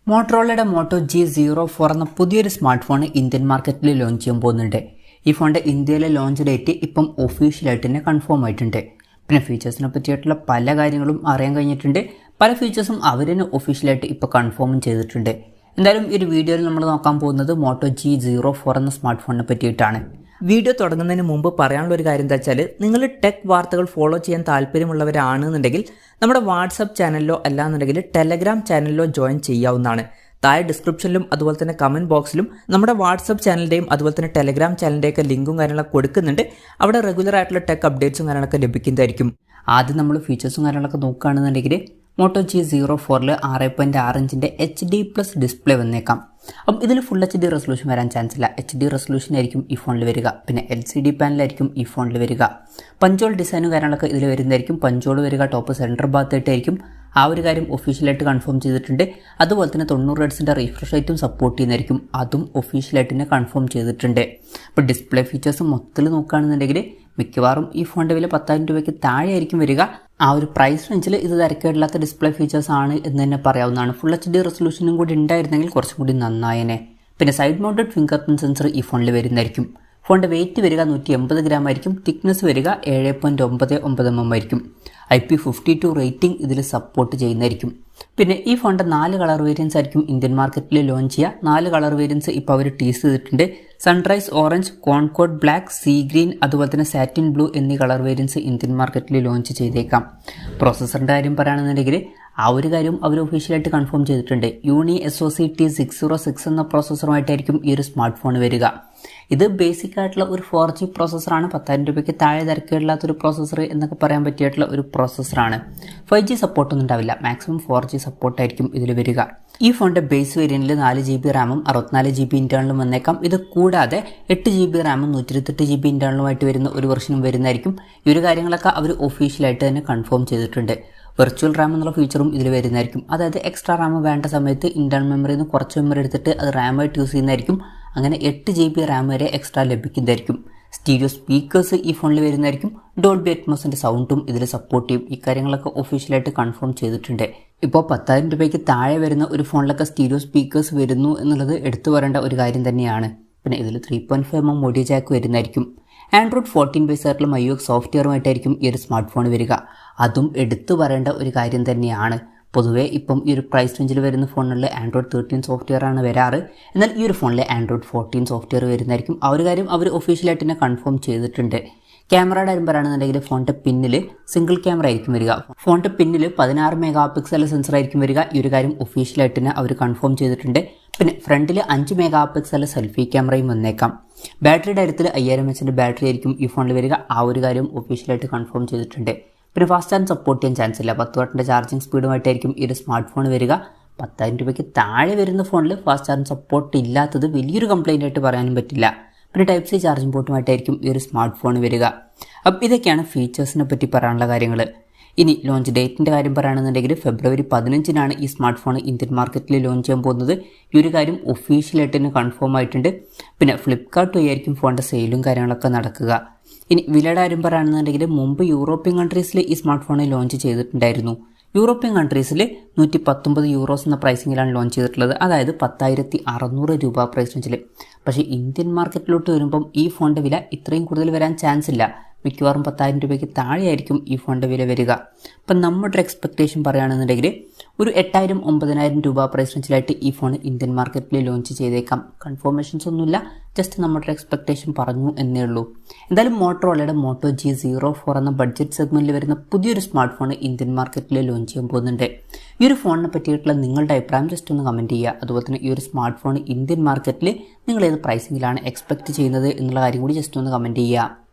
മോട്ടറോളയുടെ motto G04 എന്ന പുതിയൊരു smart phone Indian മാർക്കറ്റിൽ ലോഞ്ച് ചെയ്യാൻ പോകുന്നുണ്ട്. ഈ ഫോണിൻ്റെ ഇന്ത്യയിലെ ലോഞ്ച് ഡേറ്റ് ഇപ്പം ഒഫീഷ്യലായിട്ട് തന്നെ കൺഫേം ആയിട്ടുണ്ട്. പിന്നെ ഫീച്ചേഴ്സിനെ പറ്റിയിട്ടുള്ള പല കാര്യങ്ങളും അറിയാൻ കഴിഞ്ഞിട്ടുണ്ട്. പല ഫീച്ചേഴ്സും അവർ തന്നെ ഒഫീഷ്യലായിട്ട് ഇപ്പോൾ കൺഫേമും ചെയ്തിട്ടുണ്ട്. എന്തായാലും ഈ ഒരു വീഡിയോയിൽ നമ്മൾ നോക്കാൻ പോകുന്നത് മോട്ടോ G04 എന്ന സ്മാർട്ട് ഫോണിനെ പറ്റിയിട്ടാണ്. വീഡിയോ തുടങ്ങുന്നതിന് മുമ്പ് പറയാനുള്ള ഒരു കാര്യം എന്താ വെച്ചാൽ, നിങ്ങൾ ടെക് വാർത്തകൾ ഫോളോ ചെയ്യാൻ താല്പര്യമുള്ളവരാണെന്നുണ്ടെങ്കിൽ നമ്മുടെ വാട്സപ്പ് ചാനലിലോ അല്ലാന്നുണ്ടെങ്കിൽ ടെലഗ്രാം ചാനലിലോ ജോയിൻ ചെയ്യാവുന്നതാണ്. താഴെ ഡിസ്ക്രിപ്ഷനിലും അതുപോലെ തന്നെ കമൻറ്റ് ബോക്സിലും നമ്മുടെ വാട്സപ്പ് ചാനലിൻ്റെയും അതുപോലെ തന്നെ ടെലഗ്രാം ചാനലിൻ്റെയൊക്കെ ലിങ്കും കാര്യങ്ങളൊക്കെ കൊടുക്കുന്നുണ്ട്. അവിടെ റെഗുലർ ആയിട്ടുള്ള ടെക് അപ്ഡേറ്റ്സും കാര്യങ്ങളൊക്കെ ലഭിക്കുന്നതായിരിക്കും. ആദ്യം നമ്മൾ ഫീച്ചേഴ്സും കാര്യങ്ങളൊക്കെ നോക്കുകയാണെന്നുണ്ടെങ്കിൽ മോട്ടോ G04 6.6 ഇഞ്ചിൻ്റെ HD+ ഡിസ്പ്ലേ വന്നേക്കാം. അപ്പം ഇതിൽ ഫുൾ HD റെസൊല്യൂഷൻ വരാൻ ചാൻസ് ഇല്ല. HD റെസൊല്യൂഷൻ ആയിരിക്കും ഈ ഫോണിൽ വരിക. പിന്നെ LCD പാനലായിരിക്കും ഈ ഫോണിൽ വരിക. പഞ്ചോൾ ഡിസൈനും കാര്യങ്ങളൊക്കെ ഇതിൽ വരുന്നതായിരിക്കും. പഞ്ചോൾ വരിക ടോപ്പ് സെൻറ്റർ ഭാഗത്തായിട്ടായിരിക്കും. ആ ഒരു കാര്യം ഒഫീഷ്യലായിട്ട് കൺഫേം ചെയ്തിട്ടുണ്ട്. അതുപോലെ തന്നെ 90 ഹെർട്സിൻ്റെ റീഫ്രഷ് റേറ്റും സപ്പോർട്ട് ചെയ്യുന്നതായിരിക്കും. അതും ഒഫീഷ്യലായിട്ട് തന്നെ കൺഫേം ചെയ്തിട്ടുണ്ട്. ഇപ്പോൾ ഡിസ്പ്ലേ ഫീച്ചേഴ്സ് മൊത്തത്തിൽ നോക്കുകയാണെന്നുണ്ടെങ്കിൽ മിക്കവാറും ഈ ഫോണിൻ്റെ വില 10,000 രൂപയ്ക്ക് താഴെ ആയിരിക്കും വരിക. ആ ഒരു പ്രൈസ് റേഞ്ചിൽ ഇത് തിരക്കേടില്ലാത്ത ഡിസ്പ്ലേ ഫീച്ചേഴ്സ് ആണ് എന്ന് തന്നെ പറയാവുന്നതാണ്. ഫുൾ HD റെസൊല്യൂഷനും കൂടി ഉണ്ടായിരുന്നെങ്കിൽ കുറച്ചും കൂടി നന്നായേനെ. പിന്നെ side mounted finger print sensor ഈ ഫോണിൽ വരുന്നതായിരിക്കും. ഫോണിൻ്റെ വെയിറ്റ് വരിക 180 ഗ്രാം ആയിരിക്കും. തിക്നെസ് വരിക 7.99 mm ആയിരിക്കും. IP52 റേറ്റിംഗ് ഇതിൽ സപ്പോർട്ട് ചെയ്യുന്നതായിരിക്കും. പിന്നെ ഈ ഫോണിൻ്റെ 4 കളർ വേരിയൻസ് ആയിരിക്കും ഇന്ത്യൻ മാർക്കറ്റിൽ ലോഞ്ച് ചെയ്യുക. 4 കളർ വേരിയൻസ് ഇപ്പോൾ അവർ ടീസ് ചെയ്തിട്ടുണ്ട്. Sunrise orange, concord black, see green, അതുപോലെ തന്നെ സാറ്റിൻ ബ്ലൂ എന്നീ കളർ വേരിയൻസ് ഇന്ത്യൻ മാർക്കറ്റിൽ ലോഞ്ച് ചെയ്തേക്കാം. പ്രോസസ്സറിൻ്റെ കാര്യം പറയുകയാണെന്നുണ്ടെങ്കിൽ ആ ഒരു കാര്യം അവർ ഒഫീഷ്യലായിട്ട് കൺഫേം ചെയ്തിട്ടുണ്ട്. യൂണി SoC T606 എന്ന പ്രോസസ്സറുമായിട്ടായിരിക്കും ഈ ഒരു സ്മാർട്ട് ഫോൺ വരിക. ഇത് ബേസിക് ആയിട്ടുള്ള ഒരു 4G പ്രോസസ്സറാണ്. 10,000 രൂപയ്ക്ക് താഴെ തിരക്കേടില്ലാത്തൊരു പ്രോസസ്സർ എന്നൊക്കെ പറയാൻ പറ്റിയിട്ടുള്ള ഒരു പ്രോസസ്സറാണ്. 5G സപ്പോർട്ടൊന്നും ഉണ്ടാവില്ല. മാക്സിമം 4G സപ്പോർട്ടായിരിക്കും ഇതിൽ വരിക. ഈ ഫോണിൻ്റെ ബേസ് വേരിയൻറ്റിൽ 4GB റാമും 64GB ഇൻറ്റേർണലും വന്നേക്കാം. ഇത് കൂടാതെ 8GB റാമും 128GB ഇൻറ്റേർണലുമായിട്ട് വരുന്ന ഒരു വെർഷനും വരുന്നതായിരിക്കും. ഈ ഒരു കാര്യങ്ങളൊക്കെ അവർ ഒഫീഷ്യലായിട്ട് തന്നെ കൺഫേം ചെയ്തിട്ടുണ്ട്. വെർച്വൽ റാം എന്നുള്ള ഫീച്ചറും ഇതിൽ വരുന്നതായിരിക്കും. അതായത് എക്സ്ട്രാ റാം വേണ്ട സമയത്ത് ഇൻറ്റേർണൽ മെമ്മറിയിൽ നിന്ന് കുറച്ച് മെമ്മറി എടുത്തിട്ട് അത് റാമായിട്ട് യൂസ് ചെയ്യുന്നതായിരിക്കും. അങ്ങനെ 8GB റാം വരെ എക്സ്ട്രാ ലഭിക്കുന്നതായിരിക്കും. സ്റ്റീരിയോ സ്പീക്കേഴ്സ് ഈ ഫോണിൽ വരുന്നതായിരിക്കും. ഡോൾബി അറ്റ്മോസിൻ്റെ സൗണ്ടും ഇതിൽ സപ്പോർട്ട് ചെയ്യും. ഈ കാര്യങ്ങളൊക്കെ ഒഫീഷ്യലായിട്ട് കൺഫേം ചെയ്തിട്ടുണ്ട്. ഇപ്പോൾ 10,000 രൂപയ്ക്ക് താഴെ വരുന്ന ഒരു ഫോണിലൊക്കെ സ്റ്റീരിയോ സ്പീക്കേഴ്സ് വരുന്നു എന്നുള്ളത് എടുത്തു പറയേണ്ട ഒരു കാര്യം തന്നെയാണ്. പിന്നെ ഇതിൽ 3.5mm ഓഡിയോ ജാക്ക് വരുന്നതായിരിക്കും. ആൻഡ്രോയിഡ് 14 ബേസ് ആയിട്ടുള്ള iOS സോഫ്റ്റ്വെയറുമായിട്ടായിരിക്കും ഈ ഒരു സ്മാർട്ട് ഫോൺ വരിക. അതും എടുത്തു പറയേണ്ട ഒരു കാര്യം തന്നെയാണ്. പൊതുവേ ഇപ്പം ഈ ഒരു പ്രൈസ് റേഞ്ചിൽ വരുന്ന ഫോണുകളിൽ ആൻഡ്രോയിഡ് 13 സോഫ്റ്റ്വെയർ ആണ് വരാറ്. എന്നാൽ ഈ ഒരു ഫോണിൽ ആൻഡ്രോയിഡ് 14 സോഫ്റ്റ്വെയർ വരുന്നതായിരിക്കും. ആ ഒരു കാര്യം അവർ ഒഫീഷ്യലായിട്ട് തന്നെ കൺഫേം ചെയ്തിട്ടുണ്ട്. ക്യാമറയുടെ കാര്യം പറയുകയാണെന്നുണ്ടെങ്കിൽ ഫോണിൻ്റെ പിന്നിൽ സിംഗിൾ ക്യാമറ ആയിരിക്കും വരിക. ഫോണിൻ്റെ പിന്നിൽ 16 MP സെൻസർ ആയിരിക്കും വരിക. ഈ ഒരു കാര്യം ഒഫീഷ്യലായിട്ട് തന്നെ അവർ കൺഫേം ചെയ്തിട്ടുണ്ട്. പിന്നെ ഫ്രണ്ടിൽ 5 MP സെൽഫി ക്യാമറയും വന്നേക്കാം. ബാറ്ററിയുടെ കാര്യത്തിൽ 5000 mAh ബാറ്ററി ആയിരിക്കും ഈ ഫോണിൽ വരിക. ആ ഒരു കാര്യം ഒഫീഷ്യലായിട്ട് കൺഫേം ചെയ്തിട്ടുണ്ട്. പിന്നെ ഫാസ്റ്റ് ചാർജ് സപ്പോർട്ട് ചെയ്യാൻ ചാൻസ് ഇല്ല. 10 വാട്ടിൻ്റെ ചാർജിങ് സ്പീഡുമായിട്ടായിരിക്കും ഈ ഒരു സ്മാർട്ട് ഫോൺ വരിക. 10,000 രൂപയ്ക്ക് താഴെ വരുന്ന ഫോണിൽ ഫാസ്റ്റ് ചാർജ് സപ്പോർട്ട് ഇല്ലാത്തത് വലിയൊരു കംപ്ലയിൻ്റ് ആയിട്ട് പറയാനും പറ്റില്ല. പിന്നെ Type-C ചാർജിങ് പോർട്ടുമായിട്ടായിരിക്കും ഈ ഒരു സ്മാർട്ട് ഫോൺ വരിക. അപ്പം ഇതൊക്കെയാണ് ഫീച്ചേഴ്സിനെ പറ്റി പറയാനുള്ള കാര്യങ്ങൾ. ഇനി ലോഞ്ച് ഡേറ്റിൻ്റെ കാര്യം പറയുകയാണെന്നുണ്ടെങ്കിൽ February 15-നാണ് ഈ സ്മാർട്ട് ഫോൺ ഇന്ത്യൻ മാർക്കറ്റിൽ ലോഞ്ച് ചെയ്യാൻ പോകുന്നത്. ഈ ഒരു കാര്യം ഒഫീഷ്യലായിട്ട് തന്നെ കൺഫേം ആയിട്ടുണ്ട്. പിന്നെ ഫ്ലിപ്കാർട്ട് വഴിയായിരിക്കും ഫോണിൻ്റെ സെയിലും കാര്യങ്ങളൊക്കെ നടക്കുക. ഇനി വിലയുടെ കാര്യം പറയുകയാണെന്നുണ്ടെങ്കിൽ മുമ്പ് യൂറോപ്യൻ കൺട്രീസിൽ ഈ സ്മാർട്ട് ഫോൺ ലോഞ്ച് ചെയ്തിട്ടുണ്ടായിരുന്നു. യൂറോപ്യൻ കൺട്രീസിൽ 119 യൂറോസ് എന്ന പ്രൈസിങ്ങിലാണ് ലോഞ്ച് ചെയ്തിട്ടുള്ളത്. അതായത് 10,600 രൂപ പ്രൈസ് റേഞ്ചിൽ. പക്ഷേ ഇന്ത്യൻ മാർക്കറ്റിലോട്ട് വരുമ്പം ഈ ഫോണിൻ്റെ വില ഇത്രയും കൂടുതൽ വരാൻ ചാൻസ് ഇല്ല. മിക്കവാറും 10,000 രൂപയ്ക്ക് താഴെയായിരിക്കും ഈ ഫോണിൻ്റെ വില വരിക. അപ്പം നമ്മുടെ എക്സ്പെക്റ്റേഷൻ പറയുകയാണെന്നുണ്ടെങ്കിൽ ഒരു 8,000-9,000 രൂപ പ്രൈസ് റേഞ്ചിലായിട്ട് ഈ ഫോൺ ഇന്ത്യൻ മാർക്കറ്റിൽ ലോഞ്ച് ചെയ്തേക്കാം. കൺഫർമേഷൻസ് ഒന്നുമില്ല, ജസ്റ്റ് നമ്മുടെ എക്സ്പെക്റ്റേഷൻ പറഞ്ഞു എന്നേ ഉള്ളൂ. എന്തായാലും മോട്ടറോളയുടെ മോട്ടോ G04 എന്ന ബഡ്ജറ്റ് സെഗ്മെൻറ്റിൽ വരുന്ന പുതിയൊരു സ്മാർട്ട് ഫോൺ ഇന്ത്യൻ മാർക്കറ്റിൽ ലോഞ്ച് ചെയ്യാൻ പോകുന്നുണ്ട്. ഈ ഒരു ഫോണിനെ പറ്റിയിട്ടുള്ള നിങ്ങളുടെ അഭിപ്രായം ജസ്റ്റ് ഒന്ന് കമൻറ്റ് ചെയ്യുക. അതുപോലെ തന്നെ ഈ ഒരു സ്മാർട്ട് ഫോൺ ഇന്ത്യൻ മാർക്കറ്റിൽ നിങ്ങൾ ഏത് പ്രൈസിങ്ങിലാണ് എക്സ്പെക്റ്റ് ചെയ്യുന്നത് എന്നുള്ള കാര്യം കൂടി ജസ്റ്റ് ഒന്ന് കമൻറ്റ് ചെയ്യുക.